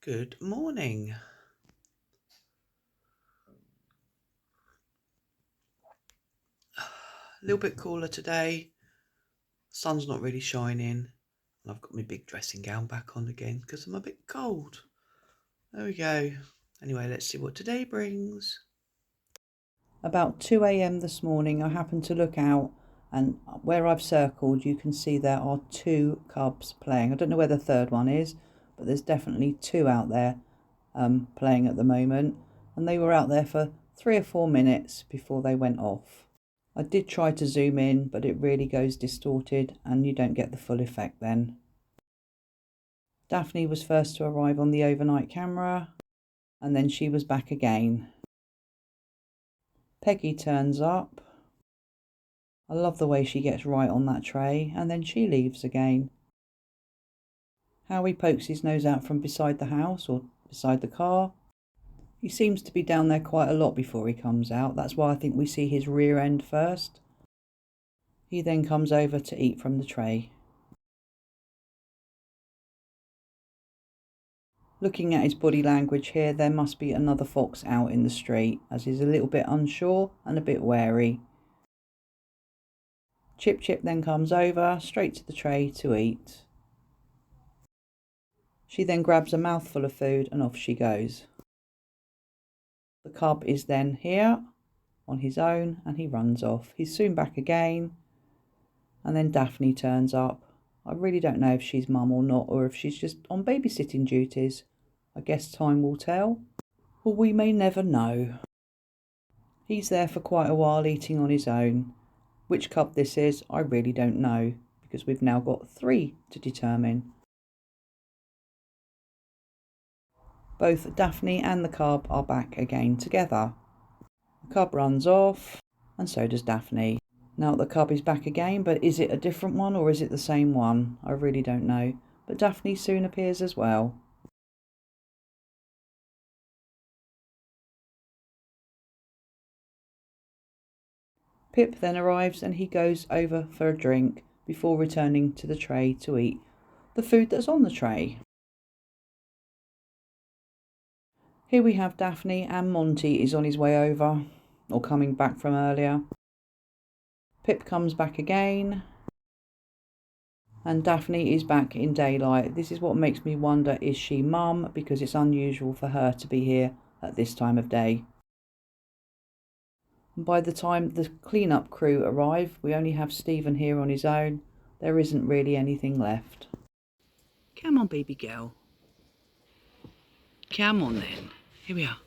Good morning. A little bit cooler today. Sun's not really shining. And I've got my big dressing gown back on again because I'm a bit cold. There we go. Anyway, let's see what today brings. About 2 a.m. this morning, I happened to look out, and where I've circled, you can see there are 2 cubs playing. I don't know where the third one is, but there's definitely 2 out there playing at the moment. And they were out there for 3 or 4 minutes before they went off. I did try to zoom in, but it really goes distorted and you don't get the full effect then. Daphne was first to arrive on the overnight camera, and then she was back again. Peggy turns up. I love the way she gets right on that tray, and then she leaves again. Howie pokes his nose out from beside the house or beside the car. He seems to be down there quite a lot before he comes out. That's why I think we see his rear end first. He then comes over to eat from the tray. Looking at his body language here, there must be another fox out in the street, as he's a little bit unsure and a bit wary. Chip Chip then comes over, straight to the tray to eat. She then grabs a mouthful of food and off she goes. The cub is then here on his own and he runs off. He's soon back again, and then Daphne turns up. I really don't know if she's mum or not, or if she's just on babysitting duties. I guess time will tell. Or we may never know. He's there for quite a while eating on his own. Which cub this is, I really don't know, because we've now got 3 to determine. Both Daphne and the cub are back again together. The cub runs off, and so does Daphne. Now the cub is back again, but is it a different one or is it the same one? I really don't know. But Daphne soon appears as well. Pip then arrives and he goes over for a drink before returning to the tray to eat the food that's on the tray. Here we have Daphne, and Monty is on his way over, or coming back from earlier. Pip comes back again, and Daphne is back in daylight. This is what makes me wonder, is she mum? Because it's unusual for her to be here at this time of day. And by the time the clean-up crew arrive, we only have Stephen here on his own. There isn't really anything left. Come on, baby girl. Come on then. Here we are.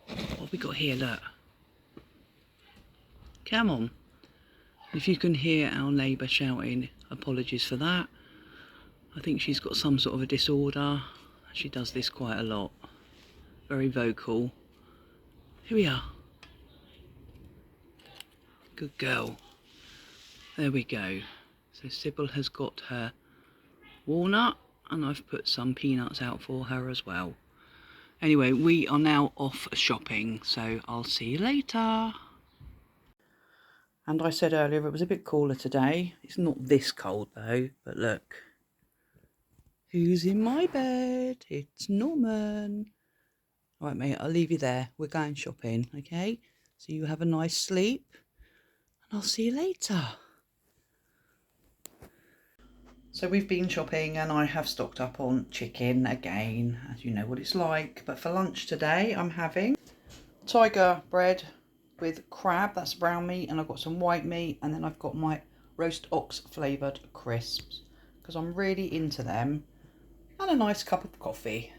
What have we got here? Look. Come on. If you can hear our neighbour shouting, apologies for that. I think she's got some sort of a disorder. She does this quite a lot. Very vocal. Here we are. Good girl. There we go. So Cybil has got her walnut, and I've put some peanuts out for her as well. Anyway, we are now off shopping, so I'll see you later. And I said earlier it was a bit cooler today. It's not this cold though, but look. Who's in my bed? It's Norman. All right, mate, I'll leave you there. We're going shopping, okay? So you have a nice sleep, and I'll see you later. So we've been shopping and I have stocked up on chicken again, as you know what it's like. But for lunch today, I'm having tiger bread with crab, that's brown meat, and I've got some white meat, and then I've got my roast ox flavoured crisps, because I'm really into them, and a nice cup of coffee.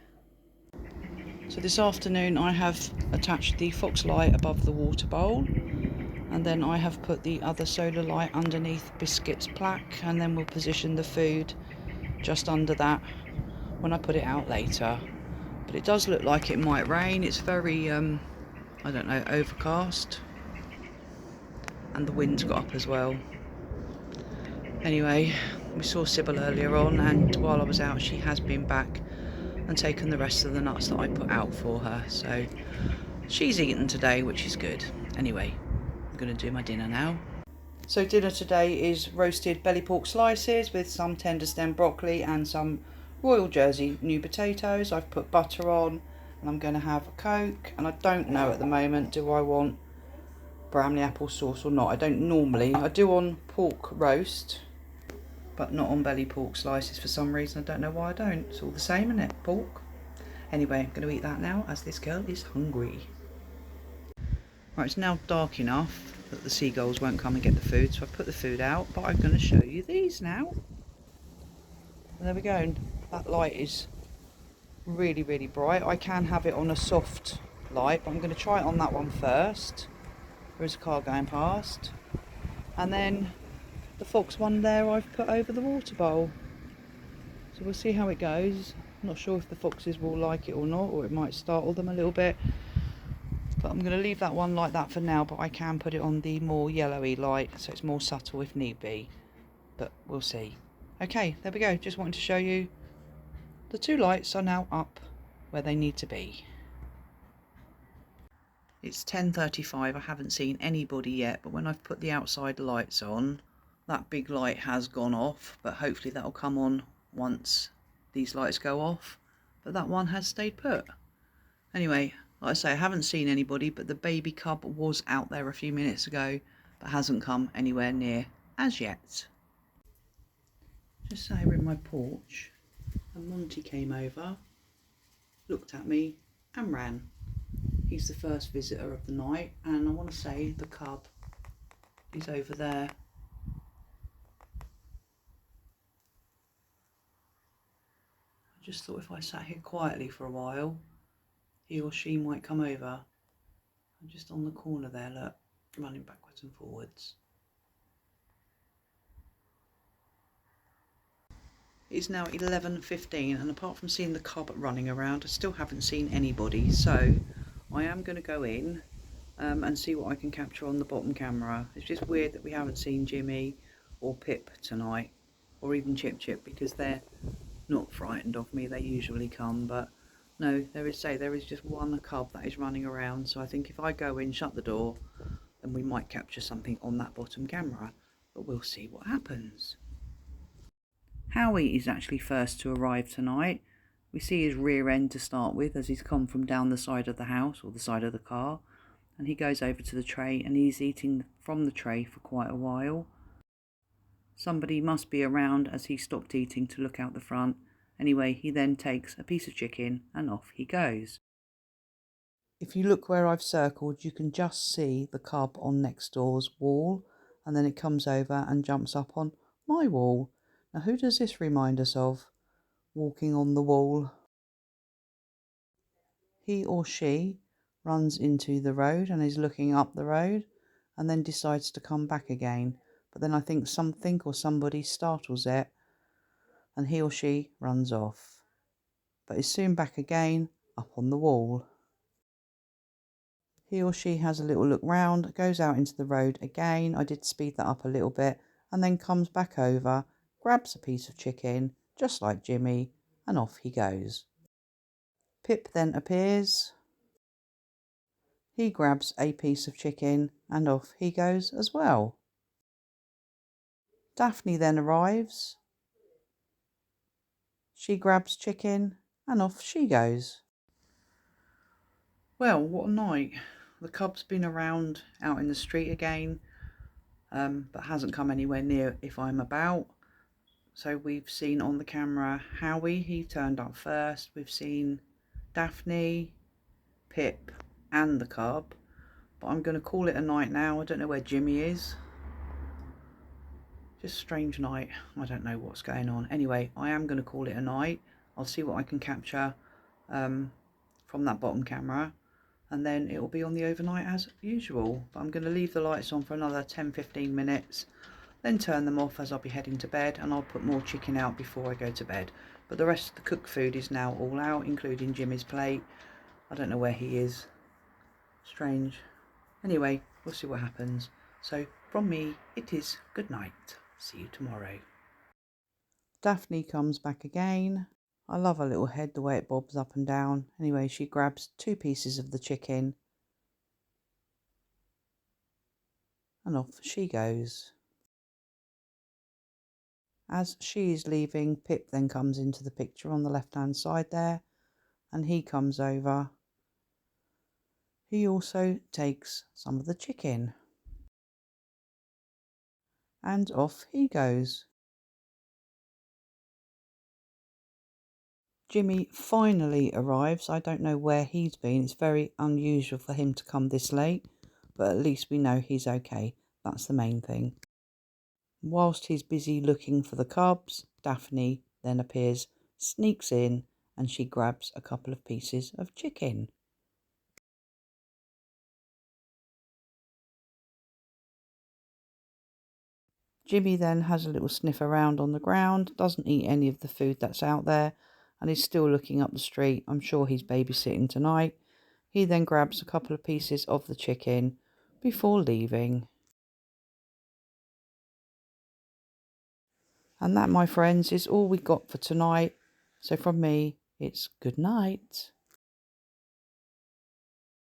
So this afternoon I have attached the Fox light above the water bowl, and then I have put the other solar light underneath Biscuit's plaque, and then we'll position the food just under that when I put it out later. But it does look like it might rain. It's very, I don't know, overcast. And the wind's got up as well. Anyway, we saw Cybil earlier on, and while I was out she has been back and taken the rest of the nuts that I put out for her. So she's eaten today, which is good. Anyway, I'm going to do my dinner now. So dinner today is roasted belly pork slices with some tender stem broccoli and some Royal Jersey new potatoes. I've put butter on, and I'm going to have a Coke. And I don't know at the moment, do I want Bramley apple sauce or not? I don't normally. I do on pork roast, but not on belly pork slices for some reason. I don't know why I don't. It's all the same, isn't it? Pork. Anyway, I'm going to eat that now as this girl is hungry. Right, it's now dark enough that the seagulls won't come and get the food, so I've put the food out, but I'm going to show you these now. And there we go. And that light is really, really bright. I can have it on a soft light, but I'm going to try it on that one first. There is a car going past. And then the fox one there I've put over the water bowl. So we'll see how it goes. I'm not sure if the foxes will like it or not, or it might startle them a little bit. But I'm going to leave that one like that for now, but I can put it on the more yellowy light, so it's more subtle if need be. But we'll see. Okay, there we go. Just wanted to show you the two lights are now up where they need to be. It's 10:35. I haven't seen anybody yet, but when I've put the outside lights on, that big light has gone off, but hopefully that'll come on once these lights go off. But that one has stayed put. Anyway, like I say, I haven't seen anybody, but the baby cub was out there a few minutes ago, but hasn't come anywhere near as yet. Just over in my porch, and Monty came over, looked at me and ran. He's the first visitor of the night, and I want to say the cub is over there. I just thought if I sat here quietly for a while, he or she might come over. I'm just on the corner there, look, running backwards and forwards. It's now 11:15, and apart from seeing the cub running around, I still haven't seen anybody. So I am going to go in and see what I can capture on the bottom camera. It's just weird that we haven't seen Jimmy or Pip tonight, or even Chip Chip, because they're not frightened of me. They usually come, but no, there is just one cub that is running around. So I think if I go in, shut the door, then we might capture something on that bottom camera, but we'll see what happens. Howie is actually first to arrive tonight. We see his rear end to start with, as he's come from down the side of the house, or the side of the car, and he goes over to the tray and he's eating from the tray for quite a while. Somebody must be around, as he stopped eating to look out the front. Anyway, he then takes a piece of chicken and off he goes. If you look where I've circled, you can just see the cub on next door's wall, and then it comes over and jumps up on my wall. Now, who does this remind us of, walking on the wall? He or she runs into the road and is looking up the road, and then decides to come back again. But then I think something or somebody startles it, and he or she runs off, but is soon back again up on the wall. He or she has a little look round, goes out into the road again. I did speed that up a little bit, and then comes back over, grabs a piece of chicken, just like Jimmy, and off he goes. Pip then appears. He grabs a piece of chicken, and off he goes as well. Daphne then arrives. She grabs chicken, and off she goes. Well, what a night. The cub's been around out in the street again, but hasn't come anywhere near if I'm about. So we've seen on the camera Howie, he turned up first. We've seen Daphne, Pip and the cub, but I'm going to call it a night now. I don't know where Jimmy is. Just a strange night. I don't know what's going on. Anyway, I am going to call it a night. I'll see what I can capture from that bottom camera, and then it will be on the overnight as usual. But I'm going to leave the lights on for another 10-15 minutes, then turn them off as I'll be heading to bed, and I'll put more chicken out before I go to bed. But the rest of the cooked food is now all out, including Jimmy's plate. I don't know where he is. Strange. Anyway, we'll see what happens. So from me, it is good night. See you tomorrow. Daphne comes back again. I love her little head, the way it bobs up and down. Anyway, she grabs 2 pieces of the chicken, and off she goes. As she is leaving, Pip then comes into the picture on the left hand side there, and he comes over. He also takes some of the chicken, and off he goes. Jimmy finally arrives. I don't know where he's been. It's very unusual for him to come this late, but at least we know he's okay. That's the main thing. Whilst he's busy looking for the cubs, Daphne then appears, sneaks in, and she grabs a couple of pieces of chicken. Jimmy then has a little sniff around on the ground, doesn't eat any of the food that's out there, and is still looking up the street. I'm sure he's babysitting tonight. He then grabs a couple of pieces of the chicken before leaving. And that, my friends, is all we got for tonight. So from me, it's good night.